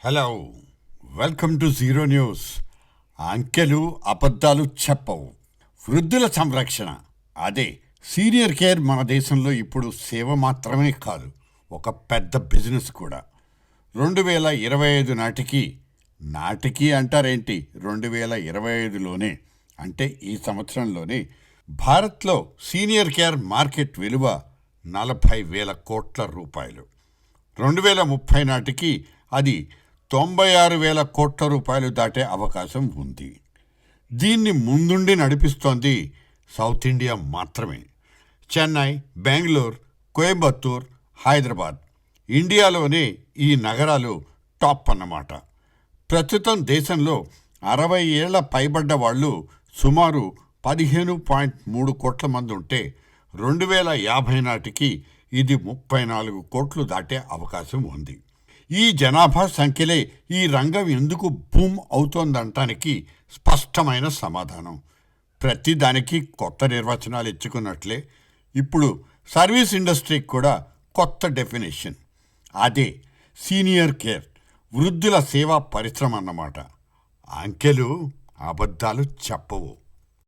Hello, welcome to zero news. అంకెలు అబద్ధాలు చెప్పవు. వృద్ధుల సంరక్షణ, అదే సీనియర్ కేర్ మన దేశంలో ఇప్పుడు సేవ మాత్రమే కాదు, ఒక పెద్ద బిజినెస్ కూడా. 2025 నాటికి అంటారేంటి, 2025లోనే అంటే ఈ సంవత్సరంలోనే భారత్లో సీనియర్ కేర్ మార్కెట్ విలువ 40,000 కోట్ల రూపాయలు. 2030 నాటికి అది 96,000 కోట్ల రూపాయలు దాటే అవకాశం ఉంది. దీన్ని ముందుండి నడిపిస్తోంది సౌత్ ఇండియా మాత్రమే. చెన్నై, బెంగళూరు, కోయంబత్తూర్, హైదరాబాద్, ఇండియాలోనే ఈ నగరాలు టాప్ అన్నమాట. ప్రస్తుతం దేశంలో 60 ఏళ్ల పైబడ్డ వాళ్ళు సుమారు 15.3 కోట్ల మంది ఉంటే 2050 నాటికి ఇది 34 కోట్లు దాటే అవకాశం ఉంది. ఈ జనాభా సంఖ్యలే ఈ రంగం ఎందుకు బూమ్ అవుతోందనటానికి స్పష్టమైన సమాధానం. ప్రతిదానికి కొత్త నిర్వచనాలు ఇచ్చుకున్నట్లే ఇప్పుడు సర్వీస్ ఇండస్ట్రీకి కూడా కొత్త డెఫినేషన్. అదే సీనియర్ కేర్, వృద్ధుల సేవా పరిశ్రమ అన్నమాట. అంకెలు అబద్ధాలు చెప్పవు.